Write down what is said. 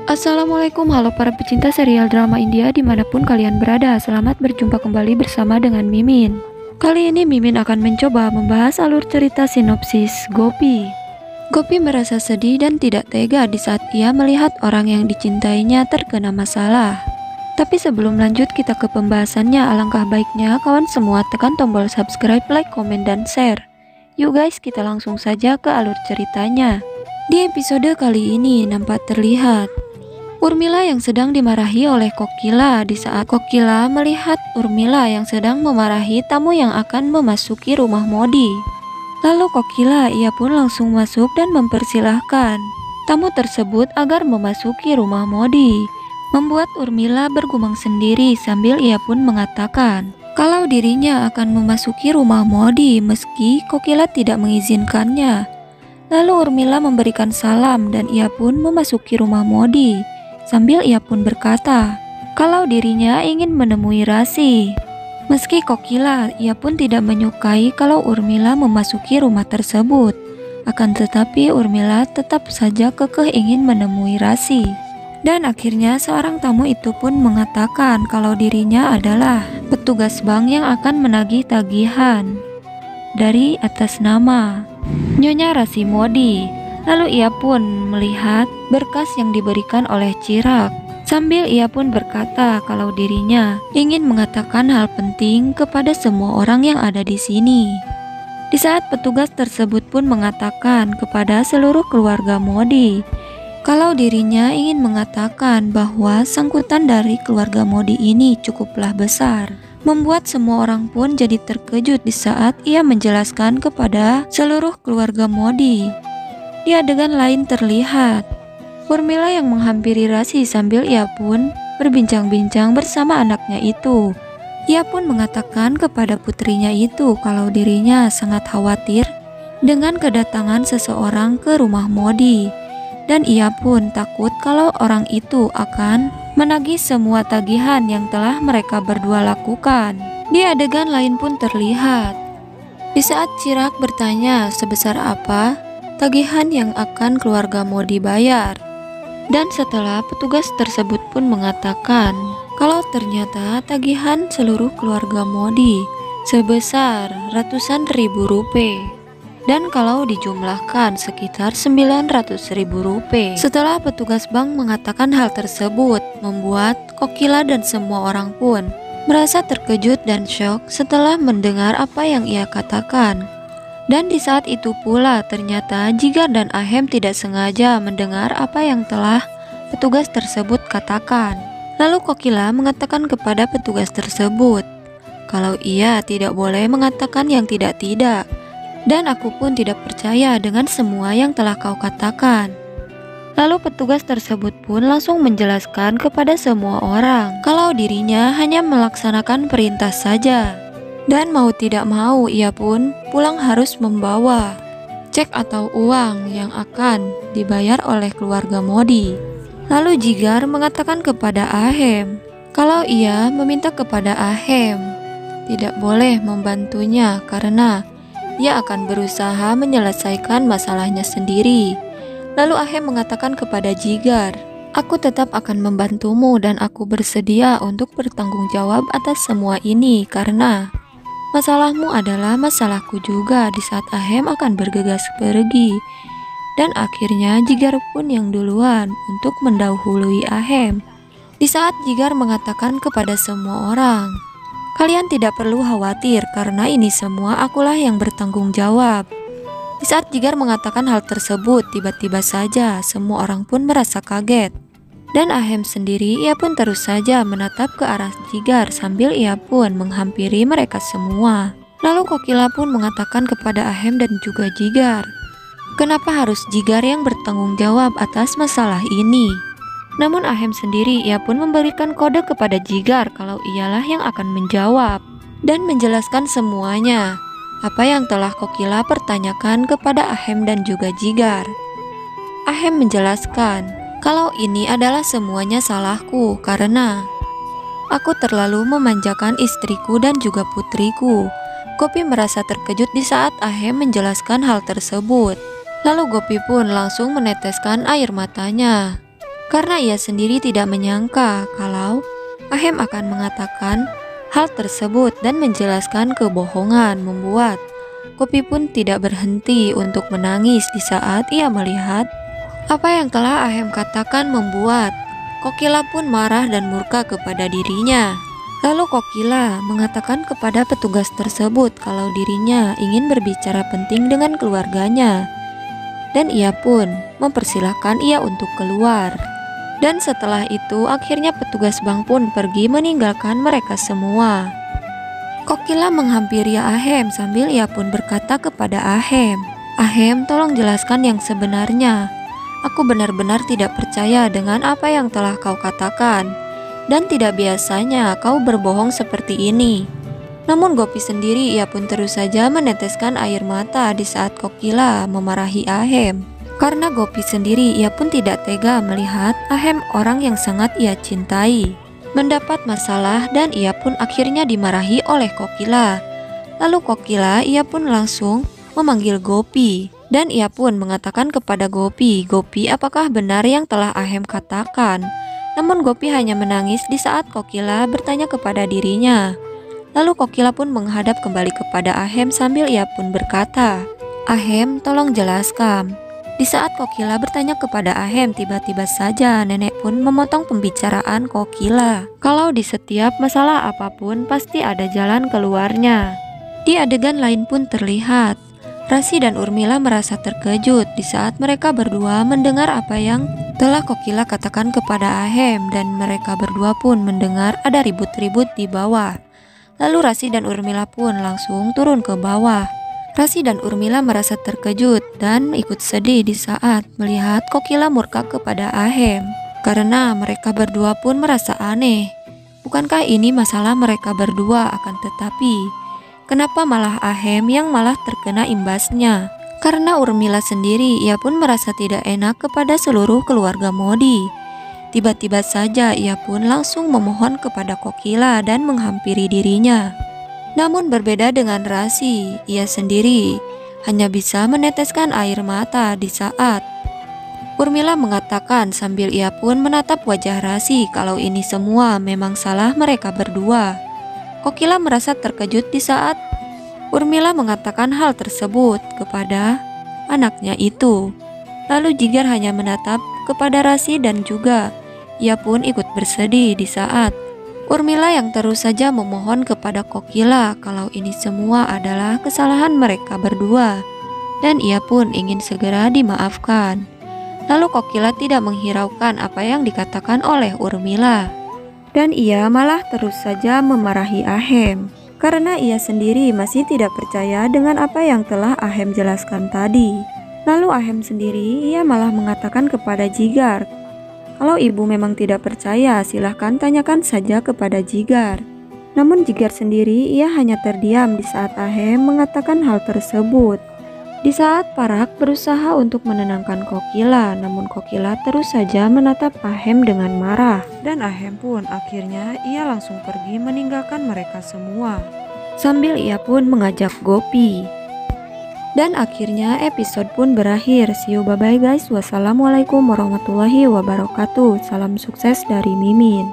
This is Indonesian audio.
Assalamualaikum, halo para pecinta serial drama India dimanapun kalian berada. Selamat berjumpa kembali bersama dengan Mimin. Kali ini Mimin akan mencoba membahas alur cerita sinopsis Gopi. Gopi merasa sedih dan tidak tega di saat ia melihat orang yang dicintainya terkena masalah. Tapi sebelum lanjut kita ke pembahasannya, alangkah baiknya kawan semua tekan tombol subscribe, like, komen, dan share. Yuk guys, kita langsung saja ke alur ceritanya. Di episode kali ini nampak terlihat Urmila yang sedang dimarahi oleh Kokila. Di saat Kokila melihat Urmila yang sedang memarahi tamu yang akan memasuki rumah Modi. Lalu Kokila ia pun langsung masuk dan mempersilahkan tamu tersebut agar memasuki rumah Modi. Membuat Urmila bergumam sendiri sambil ia pun mengatakan kalau dirinya akan memasuki rumah Modi meski Kokila tidak mengizinkannya. Lalu Urmila memberikan salam dan ia pun memasuki rumah Modi. Sambil ia pun berkata kalau dirinya ingin menemui Rasi. Meski Kokila, ia pun tidak menyukai kalau Urmila memasuki rumah tersebut. Akan tetapi Urmila tetap saja kekeh ingin menemui Rasi. Dan akhirnya seorang tamu itu pun mengatakan kalau dirinya adalah petugas bank yang akan menagih tagihan dari atas nama Nyonya Rasi Modi. Lalu ia pun melihat berkas yang diberikan oleh Chirag. Sambil ia pun berkata kalau dirinya ingin mengatakan hal penting kepada semua orang yang ada di sini. Di saat petugas tersebut pun mengatakan kepada seluruh keluarga Modi kalau dirinya ingin mengatakan bahwa sangkutan dari keluarga Modi ini cukuplah besar. Membuat semua orang pun jadi terkejut di saat ia menjelaskan kepada seluruh keluarga Modi. Di adegan lain terlihat Urmila yang menghampiri Rasi sambil ia pun berbincang-bincang bersama anaknya itu. Ia pun mengatakan kepada putrinya itu kalau dirinya sangat khawatir dengan kedatangan seseorang ke rumah Modi. Dan ia pun takut kalau orang itu akan menagih semua tagihan yang telah mereka berdua lakukan. Di adegan lain pun terlihat di saat Chirag bertanya sebesar apa tagihan yang akan keluarga Modi bayar. Dan setelah petugas tersebut pun mengatakan kalau ternyata tagihan seluruh keluarga Modi sebesar ratusan ribu rupiah. Dan kalau dijumlahkan sekitar 900.000 rupiah. Setelah petugas bank mengatakan hal tersebut, membuat Kokila dan semua orang pun merasa terkejut dan syok setelah mendengar apa yang ia katakan. Dan di saat itu pula ternyata Jigar dan Ahem tidak sengaja mendengar apa yang telah petugas tersebut katakan. Lalu Kokila mengatakan kepada petugas tersebut kalau ia tidak boleh mengatakan yang tidak-tidak. Dan aku pun tidak percaya dengan semua yang telah kau katakan. Lalu petugas tersebut pun langsung menjelaskan kepada semua orang kalau dirinya hanya melaksanakan perintah saja. Dan mau tidak mau ia pun pulang harus membawa cek atau uang yang akan dibayar oleh keluarga Modi. Lalu Jigar mengatakan kepada Ahem kalau ia meminta kepada Ahem tidak boleh membantunya karena ia akan berusaha menyelesaikan masalahnya sendiri. Lalu Ahem mengatakan kepada Jigar, aku tetap akan membantumu dan aku bersedia untuk bertanggung jawab atas semua ini karena masalahmu adalah masalahku juga. Di saat Ahem akan bergegas pergi. Dan akhirnya Jigar pun yang duluan untuk mendahului Ahem. Di saat Jigar mengatakan kepada semua orang, kalian tidak perlu khawatir karena ini semua akulah yang bertanggung jawab. Di saat Jigar mengatakan hal tersebut, tiba-tiba saja semua orang pun merasa kaget. Dan Ahem sendiri ia pun terus saja menatap ke arah Jigar sambil ia pun menghampiri mereka semua. Lalu Kokila pun mengatakan kepada Ahem dan juga Jigar, kenapa harus Jigar yang bertanggung jawab atas masalah ini? Namun Ahem sendiri ia pun memberikan kode kepada Jigar kalau ialah yang akan menjawab dan menjelaskan semuanya apa yang telah Kokila pertanyakan kepada Ahem dan juga Jigar. Ahem menjelaskan kalau ini adalah semuanya salahku karena aku terlalu memanjakan istriku dan juga putriku. Gopi merasa terkejut di saat Ahem menjelaskan hal tersebut. Lalu Gopi pun langsung meneteskan air matanya. karena ia sendiri tidak menyangka kalau Ahem akan mengatakan hal tersebut dan menjelaskan kebohongan membuat Gopi pun tidak berhenti untuk menangis di saat ia melihat apa yang telah Ahem katakan membuat Kokila pun marah dan murka kepada dirinya. Lalu Kokila mengatakan kepada petugas tersebut kalau dirinya ingin berbicara penting dengan keluarganya. Dan ia pun mempersilahkan ia untuk keluar. Dan setelah itu akhirnya petugas bank pun pergi meninggalkan mereka semua. Kokila menghampiri Ahem sambil ia pun berkata kepada Ahem, "Ahem, tolong jelaskan yang sebenarnya. Aku benar-benar tidak percaya dengan apa yang telah kau katakan. Dan tidak biasanya kau berbohong seperti ini." Namun Gopi sendiri ia pun terus saja meneteskan air mata di saat Kokila memarahi Ahem. Karena Gopi sendiri ia pun tidak tega melihat Ahem orang yang sangat ia cintai mendapat masalah dan ia pun akhirnya dimarahi oleh Kokila. Lalu Kokila ia pun langsung memanggil Gopi dan ia pun mengatakan kepada Gopi, "Gopi, apakah benar yang telah Ahem katakan?" Namun Gopi hanya menangis di saat Kokila bertanya kepada dirinya. Lalu Kokila pun menghadap kembali kepada Ahem sambil ia pun berkata, "Ahem, tolong jelaskan." Di saat Kokila bertanya kepada Ahem, tiba-tiba saja nenek pun memotong pembicaraan Kokila. Kalau di setiap masalah apapun pasti ada jalan keluarnya. Di adegan lain pun terlihat Rasi dan Urmila merasa terkejut di saat mereka berdua mendengar apa yang telah Kokila katakan kepada Ahem dan mereka berdua pun mendengar ada ribut-ribut di bawah. Lalu Rasi dan Urmila pun langsung turun ke bawah. Rasi dan Urmila merasa terkejut dan ikut sedih di saat melihat Kokila murka kepada Ahem karena mereka berdua pun merasa aneh. Bukankah ini masalah mereka berdua, akan tetapi kenapa malah Ahem yang malah terkena imbasnya? Karena Urmila sendiri ia pun merasa tidak enak kepada seluruh keluarga Modi. Tiba-tiba saja ia pun langsung memohon kepada Kokila dan menghampiri dirinya. Namun berbeda dengan Rasi, ia sendiri hanya bisa meneteskan air mata di saat Urmila mengatakan sambil ia pun menatap wajah Rasi kalau ini semua memang salah mereka berdua. Kokila merasa terkejut di saat Urmila mengatakan hal tersebut kepada anaknya itu. Lalu Jigar hanya menatap kepada Rasi dan juga ia pun ikut bersedih di saat Urmila yang terus saja memohon kepada Kokila kalau ini semua adalah kesalahan mereka berdua dan ia pun ingin segera dimaafkan. Lalu Kokila tidak menghiraukan apa yang dikatakan oleh Urmila dan ia malah terus saja memarahi Ahem karena ia sendiri masih tidak percaya dengan apa yang telah Ahem jelaskan tadi. Lalu Ahem sendiri ia malah mengatakan kepada Jigar, "Kalau ibu memang tidak percaya, silahkan tanyakan saja kepada Jigar." Namun Jigar sendiri ia hanya terdiam di saat Ahem mengatakan hal tersebut. Di saat Parak berusaha untuk menenangkan Kokila, namun Kokila terus saja menatap Ahem dengan marah. Dan Ahem pun akhirnya ia langsung pergi meninggalkan mereka semua. Sambil ia pun mengajak Gopi. Dan akhirnya episode pun berakhir. See you, bye bye guys. Wassalamualaikum warahmatullahi wabarakatuh. Salam sukses dari Mimin.